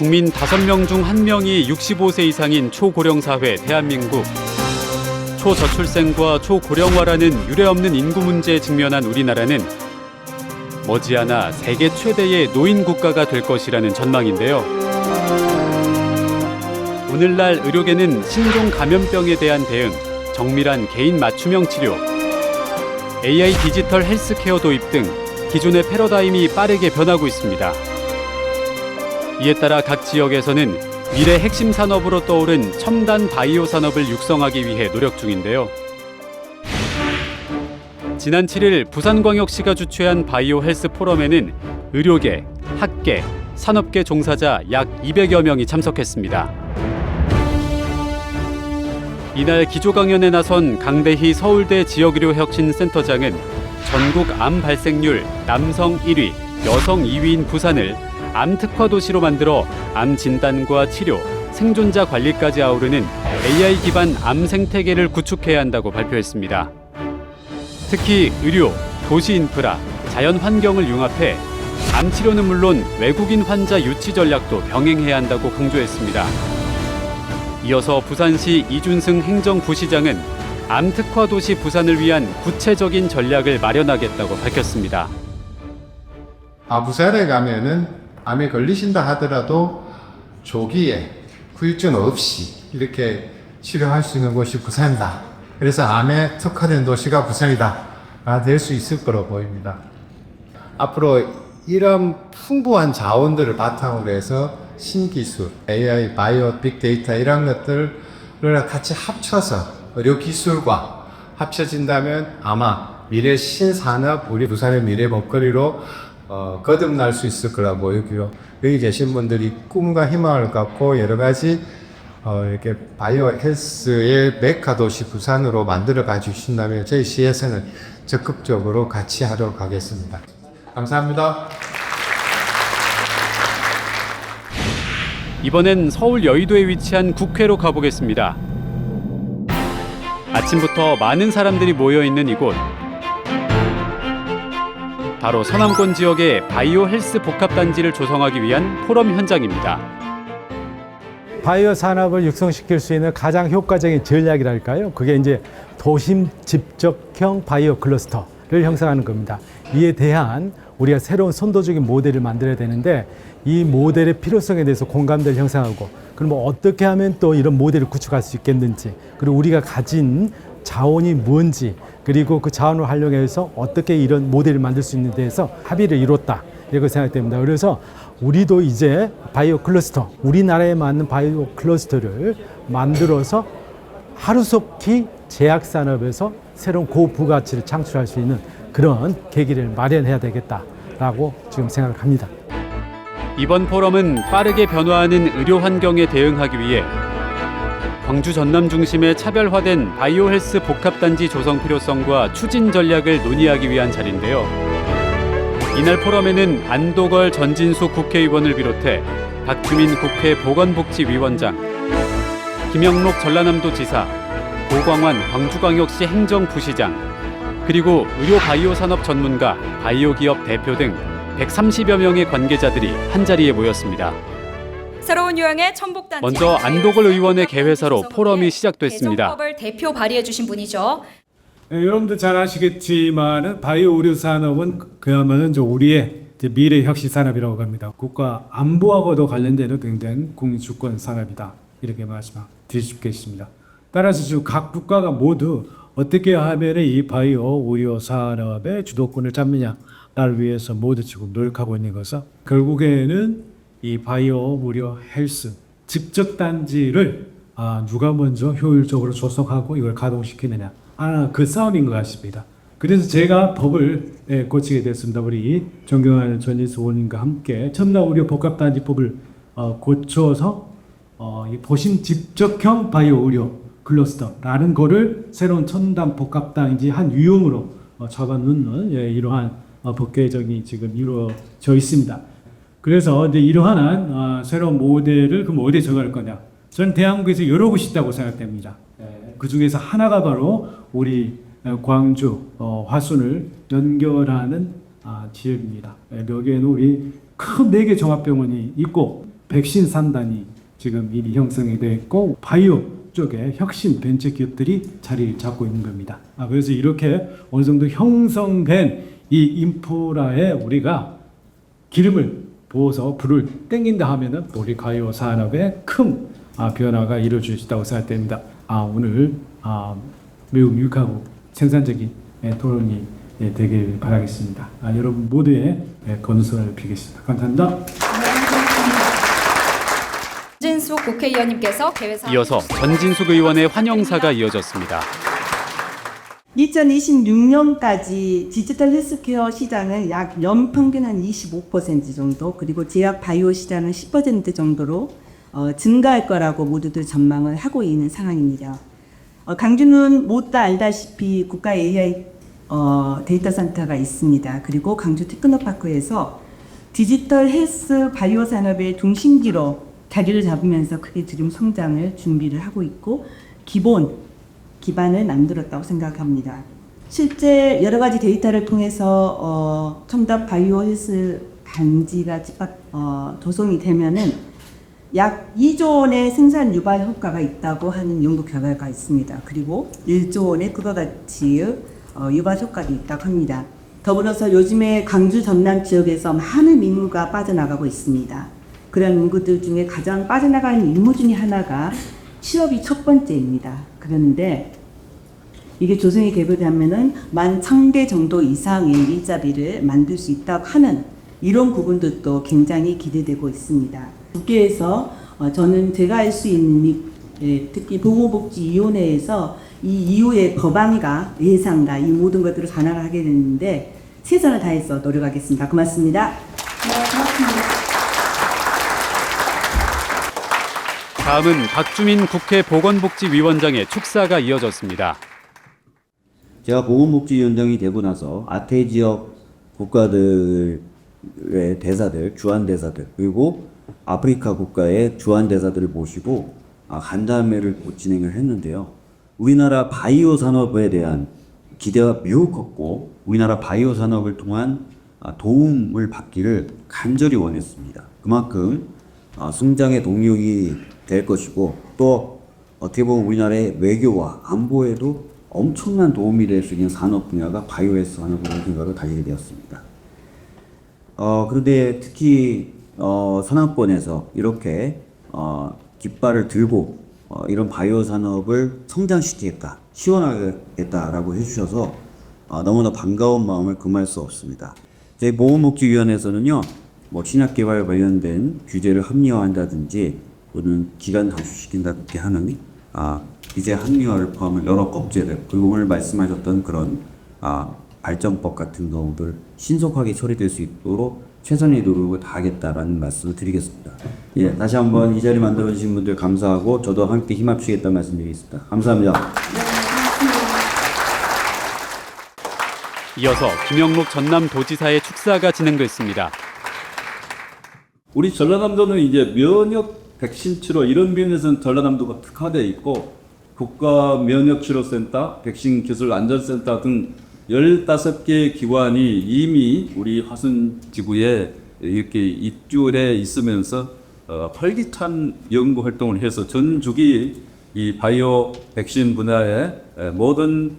국민 5명 중 1명이 65세 이상인 초고령 사회 대한민국. 초저출생과 초고령화라는 유례없는 인구 문제에 직면한 우리나라는 머지않아 세계 최대의 노인 국가가 될 것이라는 전망인데요. 오늘날 의료계는 신종 감염병에 대한 대응, 정밀한 개인 맞춤형 치료, AI 디지털 헬스케어 도입 등 기존의 패러다임이 빠르게 변하고 있습니다. 이에 따라 각 지역에서는 미래 핵심 산업으로 떠오른 첨단 바이오 산업을 육성하기 위해 노력 중인데요. 지난 7일 부산광역시가 주최한 바이오 헬스 포럼에는 의료계, 학계, 산업계 종사자 약 200여 명이 참석했습니다. 이날 기조 강연에 나선 강대희 서울대 지역의료혁신센터장은 전국 암 발생률 남성 1위, 여성 2위인 부산을 암 특화 도시로 만들어 암 진단과 치료, 생존자 관리까지 아우르는 AI 기반 암 생태계를 구축해야 한다고 발표했습니다. 특히 의료, 도시 인프라, 자연 환경을 융합해 암 치료는 물론 외국인 환자 유치 전략도 병행해야 한다고 강조했습니다. 이어서 부산시 이준승 행정부시장은 암 특화 도시 부산을 위한 구체적인 전략을 마련하겠다고 밝혔습니다. 부산에 가면은 암에 걸리신다 하더라도 조기에 후유증 없이 이렇게 치료할 수 있는 곳이 부산이다. 그래서 암에 특화된 도시가 부산이다. 될 수 있을 거로 보입니다. 앞으로 이런 풍부한 자원들을 바탕으로 해서 신기술, AI, 바이오, 빅데이터 이런 것들을 같이 합쳐서 의료기술과 합쳐진다면 아마 미래 신산업, 우리 부산의 미래 먹거리로 거듭날 수 있을 거라 보이고요. 여기 계신 분들이 꿈과 희망을 갖고 여러 가지 이렇게 바이오 헬스의 메카 도시 부산으로 만들어 가주신다면 저희 시에서는 적극적으로 같이 하도록 하겠습니다. 감사합니다. 이번엔 서울 여의도에 위치한 국회로 가보겠습니다. 아침부터 많은 사람들이 모여 있는 이곳. 바로 서남권 지역의 바이오 헬스 복합단지를 조성하기 위한 포럼 현장입니다. 바이오 산업을 육성시킬 수 있는 가장 효과적인 전략이랄까요? 그게 이제 도심 집적형 바이오 클러스터를 형성하는 겁니다. 이에 대한 우리가 새로운 선도적인 모델을 만들어야 되는데 이 모델의 필요성에 대해서 공감대를 형성하고 그럼 어떻게 하면 또 이런 모델을 구축할 수 있겠는지 그리고 우리가 가진 자원이 뭔지 그리고 그 자원을 활용해서 어떻게 이런 모델을 만들 수 있는 데에서 합의를 이뤘다 이렇게 생각됩니다. 그래서 우리도 이제 바이오 클러스터, 우리나라에 맞는 바이오 클러스터를 만들어서 하루속히 제약산업에서 새로운 고부가치를 창출할 수 있는 그런 계기를 마련해야 되겠다라고 지금 생각을 합니다. 이번 포럼은 빠르게 변화하는 의료 환경에 대응하기 위해 광주 전남 중심의 차별화된 바이오 헬스 복합단지 조성 필요성과 추진 전략을 논의하기 위한 자리인데요. 이날 포럼에는 안도걸 전진숙 국회의원을 비롯해 박주민 국회 보건복지위원장, 김영록 전라남도지사, 고광환 광주광역시 행정부시장, 그리고 의료 바이오 산업 전문가, 바이오 기업 대표 등 130여 명의 관계자들이 한자리에 모였습니다. 새로운 유형의 천복단지. 먼저 안도걸 의원의 개회사로 포럼이 시작됐습니다. 개정법을 대표 발의해 주신 분이죠. 네, 여러분들 잘 아시겠지만 바이오 의료 산업은 그야말로 우리의 미래 혁신 산업이라고 합니다. 국가 안보하고도 관련되는 굉장히 국민 주권 산업이다 이렇게 말씀드릴 수 있겠습니다. 따라서 지금 각 국가가 모두 어떻게 하면 이 바이오 의료 산업의 주도권을 잡느냐를 위해서 모두 지금 노력하고 있는 것은 결국에는 이 바이오 의료 헬스 집적단지를 누가 먼저 효율적으로 조성하고 이걸 가동시키느냐 그 싸움인 것 같습니다. 그래서 제가 법을 고치게 됐습니다. 우리 존경하는 전인수 의원님과 함께 첨단 의료 복합단지법을 고쳐서 이 도심 집적형 바이오 의료 클러스터라는 거를 새로운 첨단 복합단지 한 유형으로 잡아놓는 이러한 법 개정이 지금 이루어져 있습니다. 그래서 이제 이러한 새로운 모델을 그럼 어디에 정할 거냐? 저는 대한민국에서 여러 곳이 있다고 생각됩니다. 그 중에서 하나가 바로 우리 광주 화순을 연결하는 지역입니다. 여기에는 우리 큰 4개 종합병원이 있고 백신 산단이 지금 이미 형성이 되어 있고 바이오 쪽에 혁신 벤처 기업들이 자리를 잡고 있는 겁니다. 그래서 이렇게 어느 정도 형성된 이 인프라에 우리가 기름을 부어서 불을 땡긴다 하면은 우리 바이오 산업에 큰 변화가 이루어질 수 있다고 생각됩니다. 오늘 매우 유익하고 생산적인 토론이 되길 바라겠습니다. 여러분 모두의 건설을 빌겠습니다. 감사합니다. 진숙 국회의원님께서 개회사 이어서 전진숙 의원의 환영사가 이어졌습니다. 2026년까지 디지털 헬스케어 시장은 약 연평균 한 25% 정도, 그리고 제약 바이오 시장은 10% 정도로 증가할 거라고 모두들 전망을 하고 있는 상황입니다. 강주는 모두 다 알다시피 국가 AI 데이터 센터가 있습니다. 그리고 강주 테크노파크에서 디지털 헬스 바이오 산업의 중심지로 자리를 잡으면서 크게 지금 성장을 준비를 하고 있고 기반을 만들었다고 생각합니다. 실제 여러 가지 데이터를 통해서 첨단 바이오 헬스 단지가 조성이 되면은 약 2조 원의 생산 유발 효과가 있다고 하는 연구 결과가 있습니다. 그리고 1조 원의 그와 같이 유발 효과도 있다고 합니다. 더불어서 요즘에 강주 전남 지역에서 많은 인구가 빠져나가고 있습니다. 그런 인구들 중에 가장 빠져나가는 인구 중에 하나가 취업이 첫 번째입니다. 그런데 이게 조성이 되면은 11,000대 정도 이상의 일자리를 만들 수 있다고 하는 이런 부분들도 굉장히 기대되고 있습니다. 국회에서 저는 제가 알 수 있는 특히 보건복지위원회에서 이 이후에 법안과 예산과 이 모든 것들을 관할을 하게 됐는데 최선을 다해서 노력하겠습니다. 고맙습니다. 다음은 박주민 국회 보건복지위원장의 축사가 이어졌습니다. 제가 보건복지위원장이 되고 나서 아태 지역 국가들의 대사들, 주한대사들, 그리고 아프리카 국가의 주한대사들을 모시고 간담회를 진행을 했는데요. 우리나라 바이오 산업에 대한 기대가 매우 컸고 우리나라 바이오 산업을 통한 도움을 받기를 간절히 원했습니다. 그만큼 성장의 동력이 될 것이고 또 어떻게 보면 우리나라의 외교와 안보에도 엄청난 도움이 될 수 있는 산업 분야가 바이오 헬스 산업이라는 생각을 가지게 되었습니다. 그런데 특히 서남권에서 이렇게 깃발을 들고 이런 바이오 산업을 성장시키겠다, 시원하겠다라고 해주셔서 너무나 반가운 마음을 금할 수 없습니다. 저희 보건복지위원회에서는요, 신약 개발 관련된 규제를 합리화한다든지 또는 기간 단축시킨다든지 하는 기재 합리화를 포함한 여러 법제들, 그리고 오늘 말씀하셨던 그런 발전법 같은 경우들 신속하게 처리될 수 있도록 최선의 노력을 다하겠다라는 말씀을 드리겠습니다. 예, 다시 한번 이 자리 만들어주신 분들 감사하고 저도 함께 힘합치겠다는 말씀드리겠습니다. 감사합니다. 이어서 김영록 전남도지사의 축사가 진행됐습니다. 우리 전라남도는 이제 면역 백신 치료 이런 면에서는 전라남도가 특화되어 있고 국가 면역치료센터, 백신기술안전센터 등 15개 기관이 이미 우리 화순지구에 이렇게 입주해 있으면서 활기찬 연구 활동을 해서 전 주기 이 바이오 백신 분야에 모든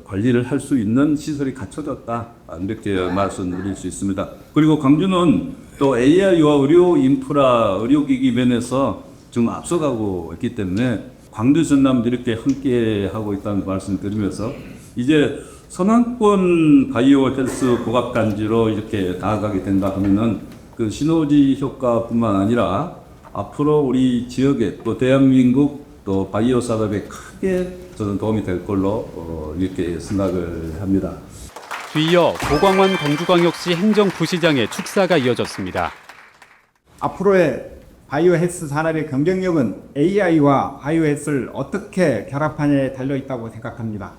관리를 할 수 있는 시설이 갖춰졌다, 이렇게 말씀드릴 수 있습니다. 그리고 광주는 또 AI와 의료 인프라, 의료기기 면에서 좀 앞서가고 있기 때문에 광주 전남도 이렇게 함께 하고 있다는 말씀을 드리면서 이제 서남권 바이오 헬스 복합단지로 이렇게 나아가게 된다 하면은 그 시너지 효과뿐만 아니라 앞으로 우리 지역에 또 대한민국 또 바이오 산업에 크게 저는 도움이 될 걸로 이렇게 생각을 합니다. 뒤이어 고광환 광주광역시 행정부시장의 축사가 이어졌습니다. 앞으로의 바이오 헬스 산업의 경쟁력은 AI와 바이오 헬스를 어떻게 결합하냐에 달려 있다고 생각합니다.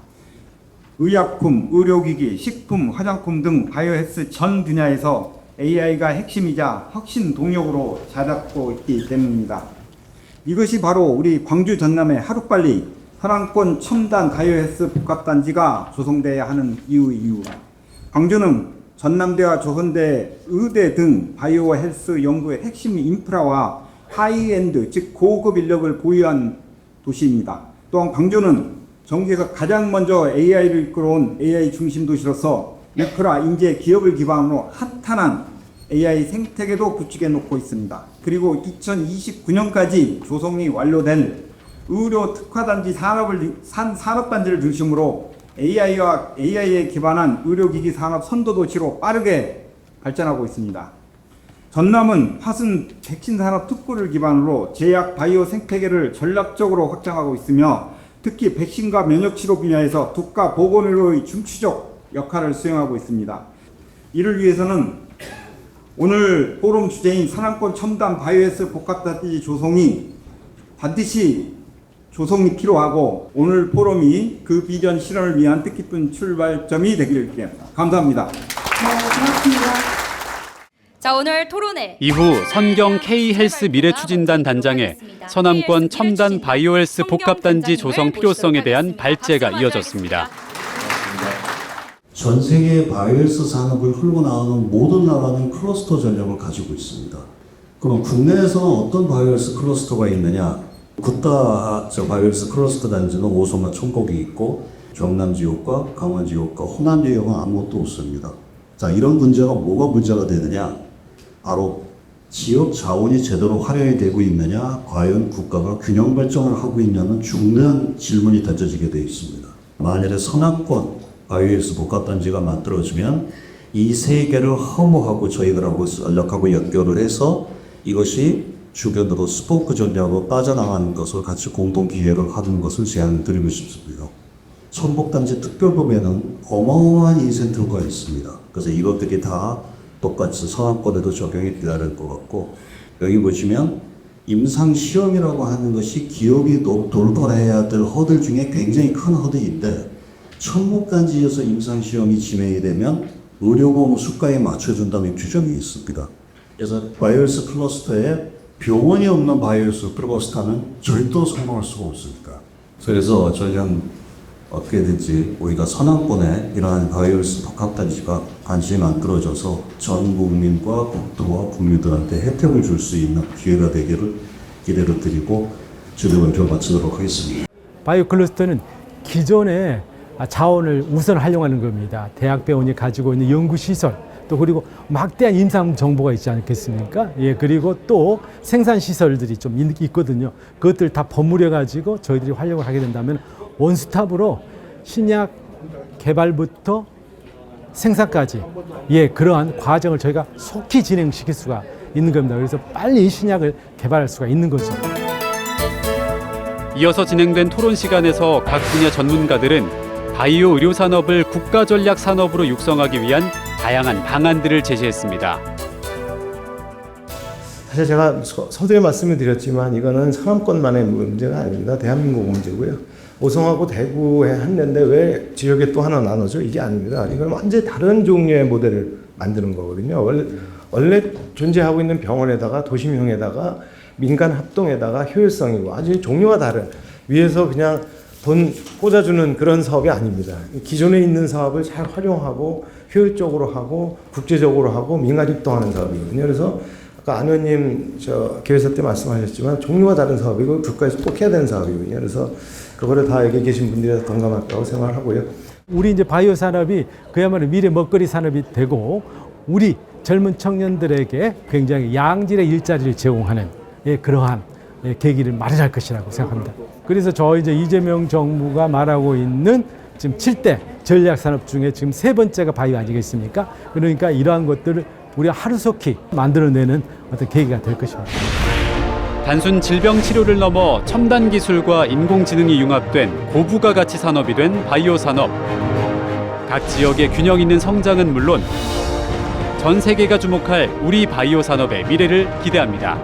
의약품, 의료기기, 식품, 화장품 등 바이오 헬스 전 분야에서 AI가 핵심이자 혁신 동력으로 자리잡고 있기 때문입니다. 이것이 바로 우리 광주 전남에 하루빨리 서남권 첨단 바이오 헬스 복합단지가 조성돼야 하는 이유. 광주는 전남대와 조선대, 의대 등 바이오 헬스 연구의 핵심 인프라와 하이엔드, 즉 고급 인력을 보유한 도시입니다. 또한 광주는 전국에서 가장 먼저 AI를 이끌어온 AI 중심 도시로서 인프라, 인재, 기업을 기반으로 핫한 AI 생태계도 구축해 놓고 있습니다. 그리고 2029년까지 조성이 완료된 의료 특화단지 산업단지를 중심으로 AI에 기반한 의료기기 산업 선도도시로 빠르게 발전하고 있습니다. 전남은 화순 백신 산업 특구를 기반으로 제약 바이오 생태계를 전략적으로 확장하고 있으며 특히 백신과 면역치료 분야에서 국가 보건의료의 중추적 역할을 수행하고 있습니다. 이를 위해서는 오늘 포럼 주제인 산업권 첨단 바이오헬스 복합단지 조성이 반드시 조성이 필요하고 오늘 포럼이 그 비전 실현을 위한 뜻깊은 출발점이 되기를 기대합니다. 감사합니다. 자, 오늘 토론회 이후 선경 K헬스 미래추진단 단장의 서남권 첨단 바이오헬스 복합단지 조성 필요성에 대한 발제가 이어졌습니다. 전 세계의 바이오헬스 산업을 흘고 나가는 모든 나라는 클러스터 전략을 가지고 있습니다. 그럼 국내에서는 어떤 바이오헬스 클러스터가 있느냐? 굿다 바이오헬스 클러스터 단지는 오송과 총곡이 있고 경남 지역과 강원 지역과 호남 지역은 아무것도 없습니다. 자, 이런 문제가 뭐가 문제가 되느냐? 바로 지역 자원이 제대로 활용이 되고 있느냐, 과연 국가가 균형 발전을 하고 있냐는 중대한 질문이 던져지게 되어 있습니다. 만일에 서남권 바이오헬스 복합단지가 만들어지면 이 세 개를 허무하고 저희들하고 전략하고 연결을 해서 이것이 주변으로 스포크 전략으로 빠져나가는 것을 같이 공동 기획을 하는 것을 제안을 드리고 싶습니다. 천복단지 특별법에는 어마어마한 인센티브가 있습니다. 그래서 이것들이 다 똑같이 서남권에도 적용이 되어야 될 것 같고, 여기 보시면 임상시험이라고 하는 것이 기업이 돌파해야 될 허들 중에 굉장히 큰 허들인데, 천목단지에서 임상시험이 진행이 되면 의료보험 수가에 맞춰준다는 규정이 있습니다. 그래서 바이오헬스 클러스터에 병원이 없는 바이오헬스 클러스터는 절대 성공할 수가 없습니다. 그래서 저희는 어떻게든지 우리가 서남권에 이러한 바이오헬스 복합단지가 관심이 만들어져서 전 국민과 국토와 국민들한테 혜택을 줄 수 있는 기회가 되기를 기대를 드리고 주요 발표 마치도록 하겠습니다. 바이오 클러스터는 기존의 자원을 우선 활용하는 겁니다. 대학병원이 가지고 있는 연구시설, 또 그리고 막대한 임상 정보가 있지 않겠습니까? 예, 그리고 또 생산 시설들이 좀 있거든요. 그것들 다 버무려 가지고 저희들이 활용을 하게 된다면 원스톱으로 신약 개발부터 생산까지, 예, 그러한 과정을 저희가 속히 진행시킬 수가 있는 겁니다. 그래서 빨리 신약을 개발할 수가 있는 거죠. 이어서 진행된 토론 시간에서 각 분야 전문가들은 바이오 의료 산업을 국가 전략 산업으로 육성하기 위한 다양한 방안들을 제시했습니다. 사실 제가 서두에 말씀을 드렸지만 이거는 서남권만의 문제가 아닙니다. 대한민국 문제고요. 오송하고 대구에 했는데 왜 지역에 또 하나 나눠져? 이게 아닙니다. 이건 완전히 다른 종류의 모델을 만드는 거거든요. 원래 존재하고 있는 병원에다가 도심형에다가 민간 합동에다가 효율성이고 아주 종류가 다른, 위에서 그냥 돈 꽂아주는 그런 사업이 아닙니다. 기존에 있는 사업을 잘 활용하고 효율적으로 하고 국제적으로 하고 민간 입동하는 사업이거든요. 그래서 아까 안 의원님 개회사 때 말씀하셨지만 종류가 다른 사업이고 국가에서 꼭 해야 되는 사업이거든요. 그래서 그거를 다 여기 계신 분들이 동감할 거라고 생각을 하고요. 우리 이제 바이오 산업이 그야말로 미래 먹거리 산업이 되고 우리 젊은 청년들에게 굉장히 양질의 일자리를 제공하는, 예, 그러한, 예, 계기를 마련할 것이라고 생각합니다. 그래서 저 이제 이재명 정부가 말하고 있는 지금 7대 전략 산업 중에 지금 3번째가 바이오 아니겠습니까? 그러니까 이러한 것들을 우리가 하루속히 만들어내는 어떤 계기가 될 것입니다. 단순 질병 치료를 넘어 첨단 기술과 인공지능이 융합된 고부가 가치 산업이 된 바이오 산업. 각 지역의 균형 있는 성장은 물론 전 세계가 주목할 우리 바이오 산업의 미래를 기대합니다.